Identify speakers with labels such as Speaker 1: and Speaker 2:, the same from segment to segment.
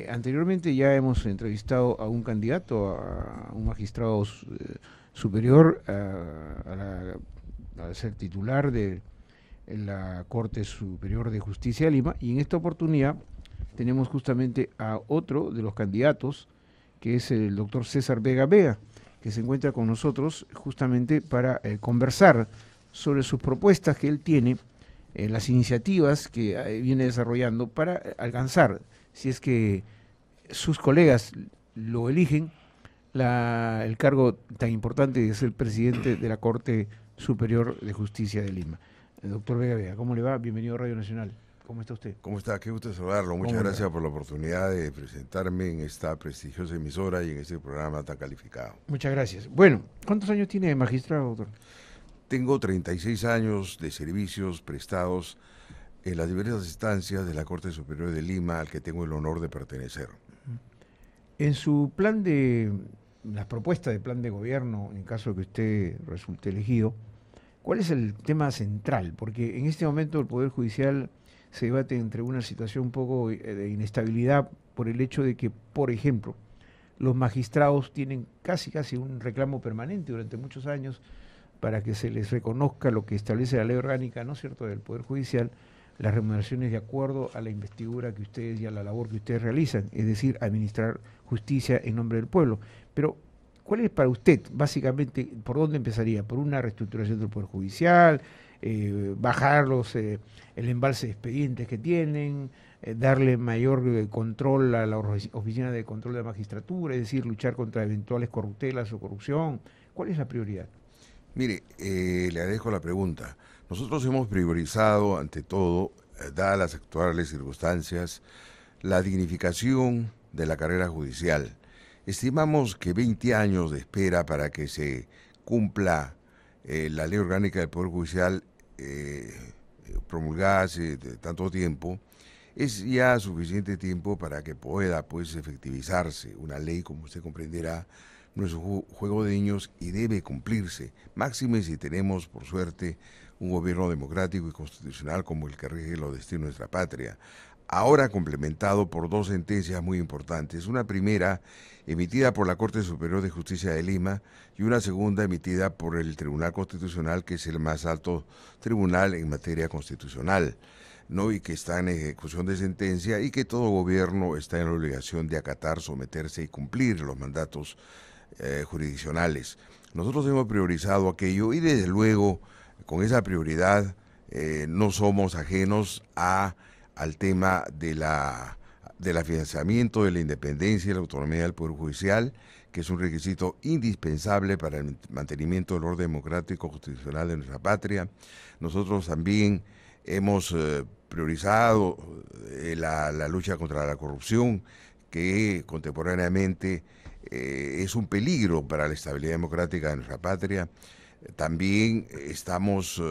Speaker 1: Anteriormente ya hemos entrevistado a un candidato, a un magistrado superior, a ser titular de la Corte Superior de Justicia de Lima, y en esta oportunidad tenemos justamente a otro de los candidatos, que es el doctor César Vega Vega, que se encuentra con nosotros justamente para conversar sobre sus propuestas que él tiene, las iniciativas que viene desarrollando para alcanzar, si es que sus colegas lo eligen, el cargo tan importante de ser presidente de la Corte Superior de Justicia de Lima. Doctor Vega Vega, ¿cómo le va? Bienvenido a Radio Nacional. ¿Cómo está usted?
Speaker 2: ¿Cómo está? Qué gusto saludarlo. Muchas
Speaker 1: ¿Cómo le va?
Speaker 2: gracias por la oportunidad de presentarme en esta prestigiosa emisora y en este programa tan calificado.
Speaker 1: Muchas gracias. Bueno, ¿cuántos años tiene de magistrado, doctor?
Speaker 2: Tengo 36 años de servicios prestados en las diversas instancias de la Corte Superior de Lima, al que tengo el honor de pertenecer.
Speaker 1: En su plan las propuestas de plan de gobierno, en caso de que usted resulte elegido, ¿cuál es el tema central? Porque en este momento el Poder Judicial se debate entre una situación un poco de inestabilidad por el hecho de que, por ejemplo, los magistrados tienen casi un reclamo permanente durante muchos años para que se les reconozca lo que establece la ley orgánica, ¿no es cierto?, del Poder Judicial, las remuneraciones de acuerdo a la investidura que ustedes y a la labor que ustedes realizan, es decir, administrar justicia en nombre del pueblo. Pero, ¿cuál es para usted, básicamente, por dónde empezaría? ¿Por una reestructuración del Poder Judicial? ¿Bajar el embalse de expedientes que tienen? ¿Darle mayor control a la Oficina de Control de la Magistratura? Es decir, luchar contra eventuales corruptelas o corrupción. ¿Cuál es la prioridad?
Speaker 2: Mire, le agradezco la pregunta. Nosotros hemos priorizado, ante todo, dadas las actuales circunstancias, la dignificación de la carrera judicial. Estimamos que 20 años de espera para que se cumpla la ley orgánica del Poder Judicial promulgada hace tanto tiempo, es ya suficiente tiempo para que pueda pues efectivizarse una ley, como usted comprenderá, no es un juego de niños y debe cumplirse, máxime si tenemos, por suerte, un gobierno democrático y constitucional como el que rige los destinos de nuestra patria. Ahora complementado por dos sentencias muy importantes, una primera emitida por la Corte Superior de Justicia de Lima y una segunda emitida por el Tribunal Constitucional, que es el más alto tribunal en materia constitucional, ¿no? Y que está en ejecución de sentencia y que todo gobierno está en la obligación de acatar, someterse y cumplir los mandatos jurisdiccionales. Nosotros hemos priorizado aquello y desde luego con esa prioridad no somos ajenos al tema del financiamiento de la independencia y la autonomía del Poder Judicial, que es un requisito indispensable para el mantenimiento del orden democrático constitucional de nuestra patria. Nosotros también hemos priorizado la lucha contra la corrupción, que contemporáneamente es un peligro para la estabilidad democrática de nuestra patria. También estamos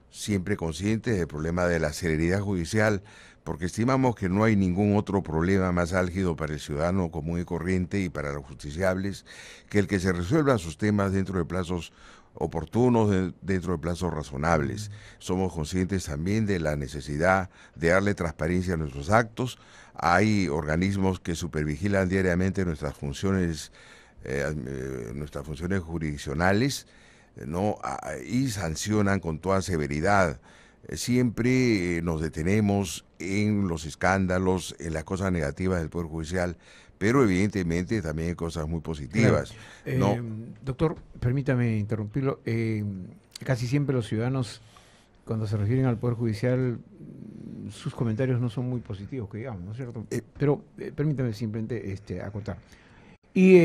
Speaker 2: siempre conscientes del problema de la celeridad judicial, porque estimamos que no hay ningún otro problema más álgido para el ciudadano común y corriente y para los justiciables que el que se resuelvan sus temas dentro de plazos oportunos, dentro de plazos razonables. Somos conscientes también de la necesidad de darle transparencia a nuestros actos. Hay organismos que supervigilan diariamente nuestras funciones jurisdiccionales, ¿no? Y sancionan con toda severidad. Siempre nos detenemos en los escándalos, en las cosas negativas del Poder Judicial, pero evidentemente también hay cosas muy
Speaker 1: Claro.
Speaker 2: positivas, ¿no?
Speaker 1: Doctor, permítame interrumpirlo. Casi siempre los ciudadanos, cuando se refieren al Poder Judicial, sus comentarios no son muy positivos, que digamos, ¿no es cierto? Pero permítame simplemente acotar. Y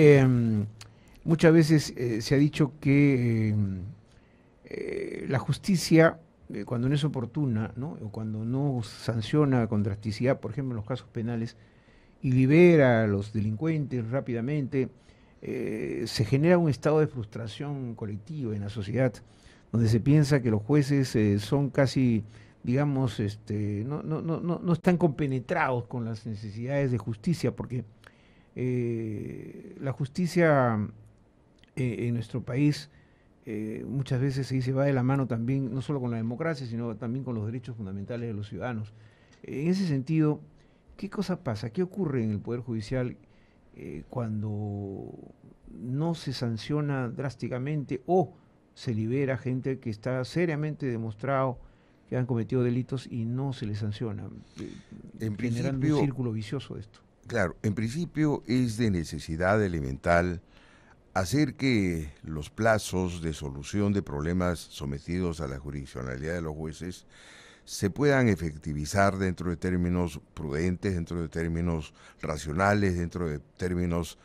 Speaker 1: muchas veces se ha dicho que la justicia, cuando no es oportuna, ¿no? O cuando no sanciona con drasticidad, por ejemplo, en los casos penales, y libera a los delincuentes rápidamente, se genera un estado de frustración colectiva en la sociedad, donde se piensa que los jueces son casi, digamos, no están compenetrados con las necesidades de justicia, porque la justicia en nuestro país muchas veces se dice va de la mano también, no solo con la democracia, sino también con los derechos fundamentales de los ciudadanos. En ese sentido, ¿Qué cosa pasa? ¿Qué ocurre en el Poder Judicial cuando no se sanciona drásticamente o se libera gente que está seriamente demostrado que han cometido delitos y no se les sanciona,
Speaker 2: En
Speaker 1: generando un
Speaker 2: principio,
Speaker 1: círculo vicioso de esto?
Speaker 2: claro, en principio es de necesidad elemental hacer que los plazos de solución de problemas sometidos a la jurisdiccionalidad de los jueces se puedan efectivizar dentro de términos prudentes, dentro de términos racionales, dentro de términos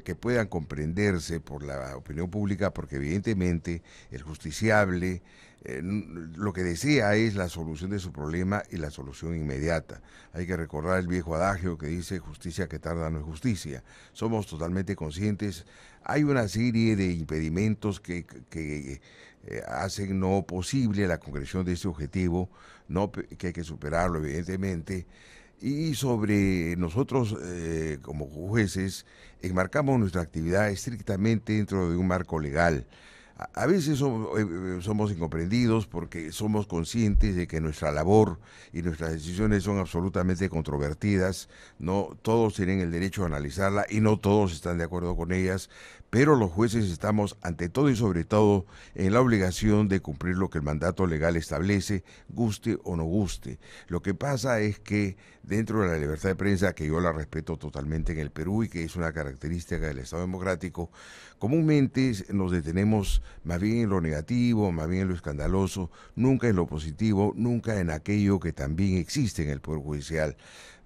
Speaker 2: que puedan comprenderse por la opinión pública, porque evidentemente el justiciable lo que desea es la solución de su problema y la solución inmediata. Hay que recordar el viejo adagio que dice justicia que tarda no es justicia. Somos totalmente conscientes. Hay una serie de impedimentos que hacen no posible la concreción de este objetivo, no que hay que superarlo evidentemente. Y sobre nosotros como jueces enmarcamos nuestra actividad estrictamente dentro de un marco legal. A veces somos incomprendidos porque somos conscientes de que nuestra labor y nuestras decisiones son absolutamente controvertidas. No todos tienen el derecho a analizarla y no todos están de acuerdo con ellas, pero los jueces estamos ante todo y sobre todo en la obligación de cumplir lo que el mandato legal establece, guste o no guste. Lo que pasa es que dentro de la libertad de prensa, que yo la respeto totalmente en el Perú y que es una característica del Estado democrático, comúnmente nos detenemos más bien en lo negativo, más bien en lo escandaloso, nunca en lo positivo, nunca en aquello que también existe en el Poder Judicial,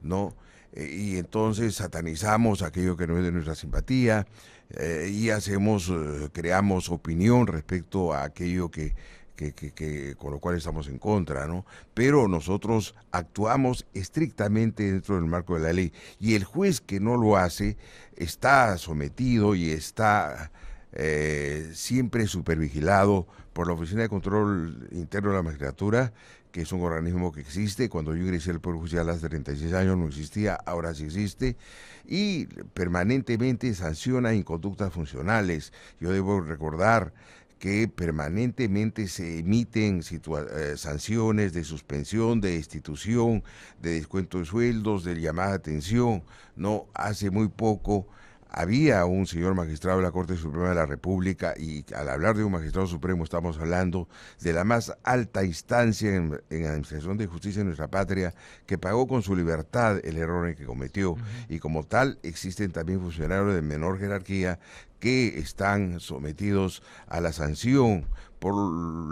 Speaker 2: ¿no? Y entonces satanizamos aquello que no es de nuestra simpatía y creamos opinión respecto a aquello con lo cual estamos en contra, ¿no? Pero nosotros actuamos estrictamente dentro del marco de la ley y el juez que no lo hace está sometido y está siempre supervigilado por la Oficina de Control Interno de la Magistratura, que es un organismo que existe. Cuando yo ingresé al Poder Judicial hace 36 años no existía, ahora sí existe, y permanentemente sanciona inconductas funcionales. Yo debo recordar que permanentemente se emiten sanciones de suspensión, de destitución, de descuento de sueldos, de llamada de atención. No, hace muy poco había un señor magistrado de la Corte Suprema de la República, y al hablar de un magistrado supremo estamos hablando de la más alta instancia en administración de justicia en nuestra patria, que pagó con su libertad el error en que cometió. Y como tal existen también funcionarios de menor jerarquía que están sometidos a la sanción por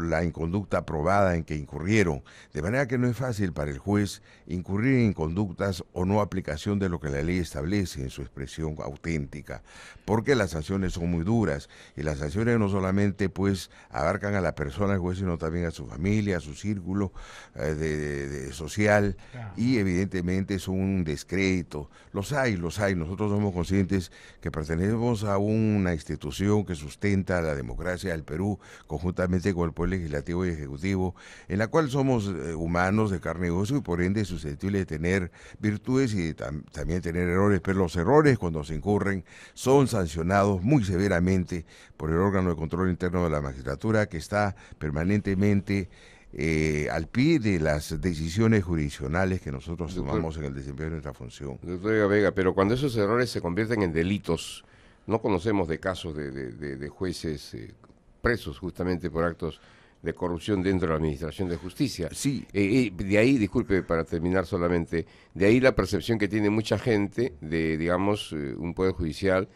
Speaker 2: la inconducta probada en que incurrieron. De manera que no es fácil para el juez incurrir en conductas o no aplicación de lo que la ley establece en su expresión auténtica, porque las sanciones son muy duras, y las sanciones no solamente pues abarcan a la persona del juez, sino también a su familia, a su círculo social, y evidentemente son un descrédito. Los hay. Nosotros somos conscientes que pertenecemos a una institución que sustenta la democracia del Perú, conjuntamente con el Poder Legislativo y Ejecutivo, en la cual somos humanos de carne y hueso y por ende susceptibles de tener virtudes y también tener errores, pero los errores cuando se incurren son sancionados muy severamente por el órgano de control interno de la magistratura, que está permanentemente al pie de las decisiones jurisdiccionales que nosotros tomamos en el desempeño de nuestra función.
Speaker 3: Doctor Vega, pero cuando esos errores se convierten en delitos, no conocemos de casos de jueces presos justamente por actos de corrupción dentro de la Administración de Justicia.
Speaker 2: Sí.
Speaker 3: De ahí, disculpe, para terminar solamente, de ahí la percepción que tiene mucha gente de, digamos, un Poder Judicial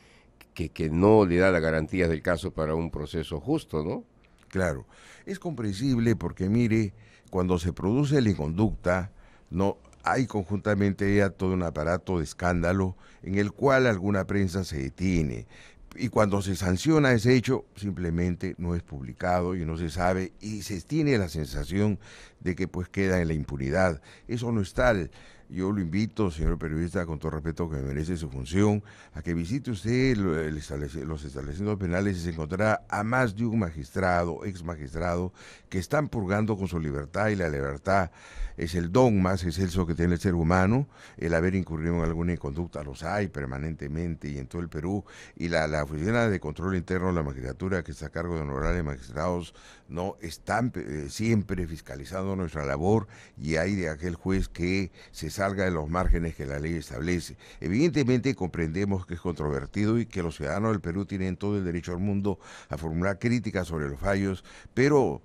Speaker 3: que no le da las garantías del caso para un proceso justo, ¿no?
Speaker 2: Claro, es comprensible porque mire, cuando se produce la inconducta, no hay conjuntamente ya todo un aparato de escándalo en el cual alguna prensa se detiene. Y cuando se sanciona ese hecho, simplemente no es publicado y no se sabe, y se tiene la sensación de que pues queda en la impunidad. Eso no es tal. Yo lo invito, señor periodista, con todo respeto que me merece su función, a que visite usted los establecimientos penales y se encontrará a más de un magistrado, ex magistrado, que están purgando con su libertad, y la libertad es el don más excelso que tiene el ser humano. El haber incurrido en alguna conducta los hay permanentemente y en todo el Perú, y la Oficina de Control Interno de la Magistratura, que está a cargo de honorables magistrados, no están siempre fiscalizando nuestra labor, y hay de aquel juez que se sabe salga de los márgenes que la ley establece. Evidentemente comprendemos que es controvertido y que los ciudadanos del Perú tienen todo el derecho al mundo a formular críticas sobre los fallos, pero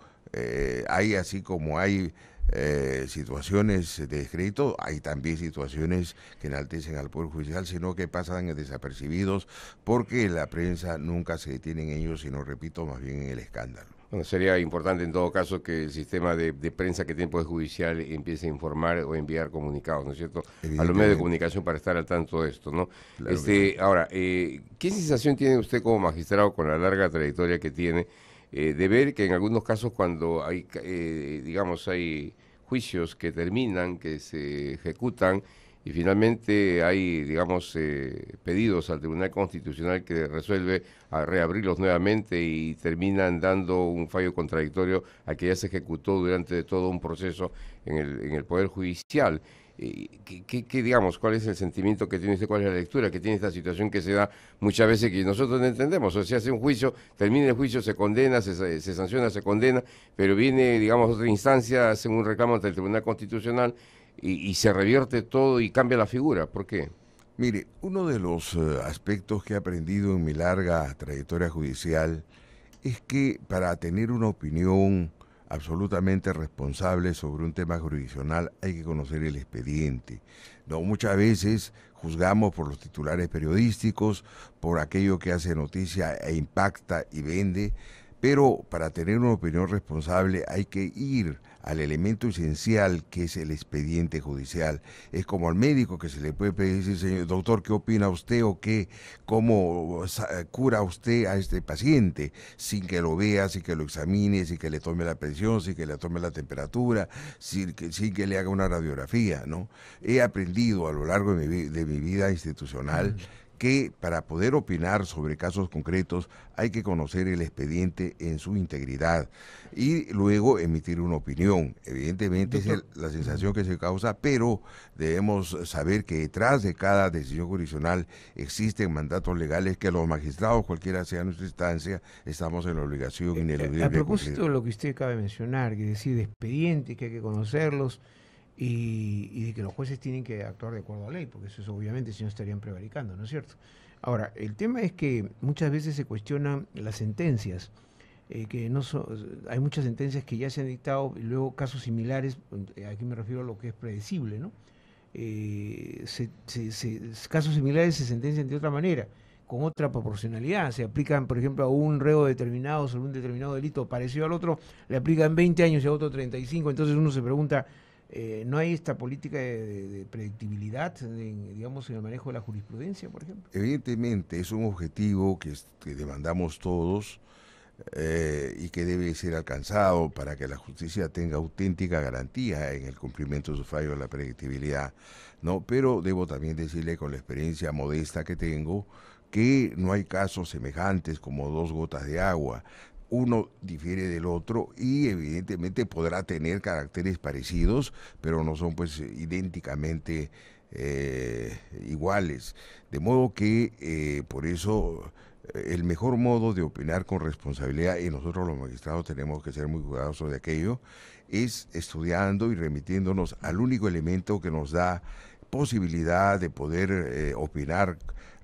Speaker 2: hay, así como hay situaciones de descrédito, hay también situaciones que enaltecen al Poder Judicial, sino que pasan desapercibidos porque la prensa nunca se detiene en ellos, sino, repito, más bien en el escándalo.
Speaker 3: Bueno, sería importante en todo caso que el sistema de prensa que tiene el Poder Judicial empiece a informar o enviar comunicados, ¿no es cierto?, a los medios de comunicación para estar al tanto de esto, ¿no?
Speaker 2: Claro
Speaker 3: ahora, ¿qué sensación tiene usted como magistrado con la larga trayectoria que tiene de ver que en algunos casos cuando hay, digamos, hay juicios que terminan, que se ejecutan y finalmente hay, digamos, pedidos al Tribunal Constitucional que resuelve a reabrirlos nuevamente y terminan dando un fallo contradictorio al que ya se ejecutó durante todo un proceso en el Poder Judicial? Digamos, ¿cuál es el sentimiento que tiene usted, cuál es la lectura que tiene esta situación que se da muchas veces que nosotros no entendemos? O sea, se hace un juicio, termina el juicio, se condena, se sanciona, se condena, pero viene, digamos, otra instancia, hace un reclamo ante el Tribunal Constitucional y se revierte todo y cambia la figura. ¿Por qué?
Speaker 2: Mire, uno de los aspectos que he aprendido en mi larga trayectoria judicial es que para tener una opinión absolutamente responsable sobre un tema jurisdiccional hay que conocer el expediente. No, muchas veces juzgamos por los titulares periodísticos, por aquello que hace noticia e impacta y vende, pero para tener una opinión responsable hay que ir al elemento esencial que es el expediente judicial. Es como al médico que se le puede pedir, señor doctor, ¿qué opina usted o cómo cura usted a este paciente? Sin que lo vea, sin que lo examine, sin que le tome la presión, sin que le tome la temperatura, sin que le haga una radiografía, ¿no? He aprendido a lo largo de mi vida institucional que para poder opinar sobre casos concretos hay que conocer el expediente en su integridad y luego emitir una opinión. Evidentemente es la sensación que se causa, pero debemos saber que detrás de cada decisión jurisdiccional existen mandatos legales que los magistrados, cualquiera sea nuestra instancia, estamos en la obligación ineludible.
Speaker 1: A propósito de lo que usted acaba de mencionar, que decir de expedientes, que hay que conocerlos, y de que los jueces tienen que actuar de acuerdo a la ley, porque eso es obviamente, si no estarían prevaricando, ¿no es cierto? Ahora, el tema es que muchas veces se cuestionan las sentencias, que no hay muchas sentencias que ya se han dictado, y luego casos similares, aquí me refiero a lo que es predecible, ¿no? Casos similares se sentencian de otra manera, con otra proporcionalidad, se aplican, por ejemplo, a un reo determinado sobre un determinado delito parecido al otro, le aplican 20 años y a otro 35, entonces uno se pregunta, ¿no hay esta política de predictibilidad, digamos, en el manejo de la jurisprudencia, por ejemplo?
Speaker 2: Evidentemente es un objetivo que demandamos todos y que debe ser alcanzado para que la justicia tenga auténtica garantía en el cumplimiento de sus fallos, la predictibilidad, ¿no? Pero debo también decirle, con la experiencia modesta que tengo, que no hay casos semejantes como dos gotas de agua. Uno difiere del otro y evidentemente podrá tener caracteres parecidos, pero no son pues idénticamente iguales. De modo que por eso el mejor modo de opinar con responsabilidad, y nosotros los magistrados tenemos que ser muy cuidadosos de aquello, es estudiando y remitiéndonos al único elemento que nos da posibilidad de poder opinar,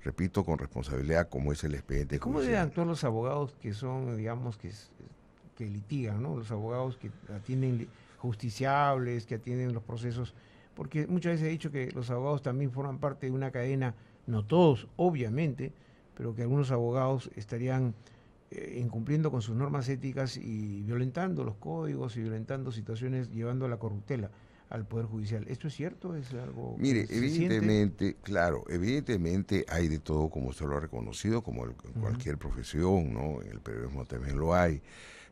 Speaker 2: repito, con responsabilidad, como es el expediente
Speaker 1: judicial. ¿Cómo deben actuar los abogados que son, digamos, que litigan, ¿no? Los abogados que atienden justiciables, que atienden los procesos, porque muchas veces he dicho que los abogados también forman parte de una cadena, no todos, obviamente, pero que algunos abogados estarían incumpliendo con sus normas éticas y violentando los códigos y violentando situaciones, llevando a la corruptela al Poder Judicial. ¿Esto es cierto? ¿Es algo?
Speaker 2: Mire, evidentemente, claro, evidentemente hay de todo, como usted lo ha reconocido, como en cualquier profesión, ¿no? En el periodismo también lo hay.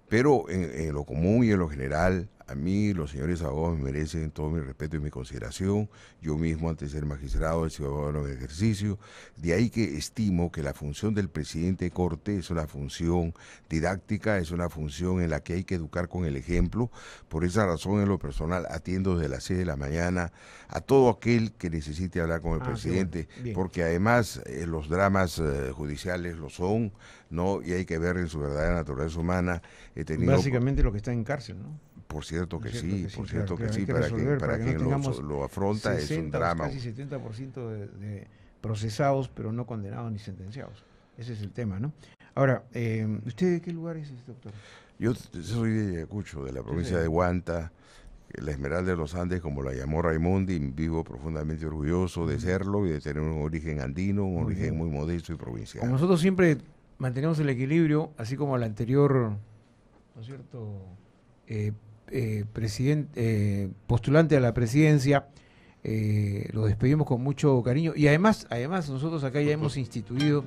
Speaker 2: Pero en lo común y en lo general, a mí los señores abogados me merecen todo mi respeto y mi consideración. Yo mismo, antes de ser magistrado, he sido abogado en ejercicio. De ahí que estimo que la función del presidente de Corte es una función didáctica, es una función en la que hay que educar con el ejemplo. Por esa razón, en lo personal, atiendo desde las 6 de la mañana a todo aquel que necesite hablar con el presidente, bueno, porque además los dramas judiciales lo son, ¿no? Y hay que ver en su verdadera naturaleza humana.
Speaker 1: Básicamente lo que está en cárcel, ¿no?
Speaker 2: Por cierto que
Speaker 1: ¿No es
Speaker 2: sí,
Speaker 1: cierto?
Speaker 2: por
Speaker 1: Sí,
Speaker 2: cierto
Speaker 1: claro,
Speaker 2: que sí,
Speaker 1: hay que
Speaker 2: para
Speaker 1: resolver,
Speaker 2: para
Speaker 1: para que no
Speaker 2: quien
Speaker 1: tengamos
Speaker 2: lo afronta es un
Speaker 1: 60 o
Speaker 2: drama.
Speaker 1: casi 70% de procesados, pero no condenados ni sentenciados. Ese es el tema, ¿no? Ahora, ¿usted de qué lugar es, doctor?
Speaker 2: Yo soy de Ayacucho, de la provincia
Speaker 1: Sí.
Speaker 2: de Huanta, la Esmeralda de los Andes, como la llamó Raimundi, vivo profundamente orgulloso de serlo y de tener un origen andino, un
Speaker 1: Muy
Speaker 2: origen
Speaker 1: bien.
Speaker 2: muy modesto y provincial.
Speaker 1: Como nosotros siempre mantenemos el equilibrio, así como el anterior, ¿no es cierto?, postulante a la presidencia, lo despedimos con mucho cariño y además nosotros acá ya hemos instituido,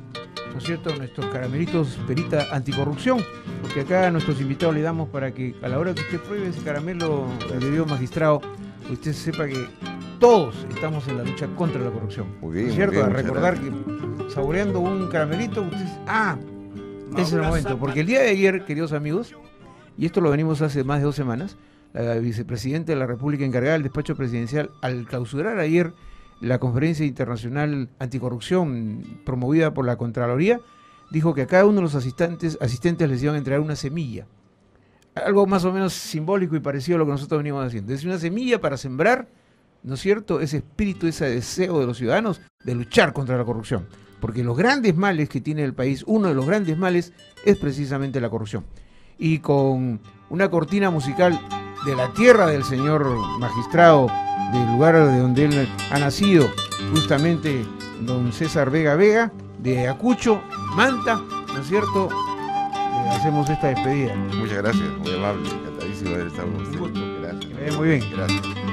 Speaker 1: ¿no es cierto?, nuestros caramelitos Perita Anticorrupción, que acá a nuestros invitados le damos para que a la hora que usted pruebe ese caramelo, querido magistrado, usted sepa que todos estamos en la lucha contra la corrupción.
Speaker 2: Muy bien,
Speaker 1: ¿No es cierto?
Speaker 2: muy bien,
Speaker 1: A
Speaker 2: muchas
Speaker 1: recordar que saboreando un caramelito, usted ese es el momento, porque el día de ayer, queridos amigos, y esto lo venimos hace más de 2 semanas, la vicepresidenta de la República encargada del despacho presidencial, al clausurar ayer la conferencia internacional anticorrupción promovida por la Contraloría, dijo que a cada uno de los asistentes les iban a entregar una semilla. Algo más o menos simbólico y parecido a lo que nosotros venimos haciendo. Es una semilla para sembrar, ¿no es cierto?, ese espíritu, ese deseo de los ciudadanos de luchar contra la corrupción. Porque los grandes males que tiene el país, uno de los grandes males es precisamente la corrupción. Y con una cortina musical de la tierra del señor magistrado, del lugar de donde él ha nacido, justamente don César Vega Vega, de Ayacucho, Manta, ¿no es cierto?, hacemos esta despedida.
Speaker 2: Muchas gracias, muy amable, encantadísimo de haber estado con usted.
Speaker 1: Un gusto.
Speaker 2: Gracias.
Speaker 1: Que vaya muy bien.
Speaker 2: Gracias.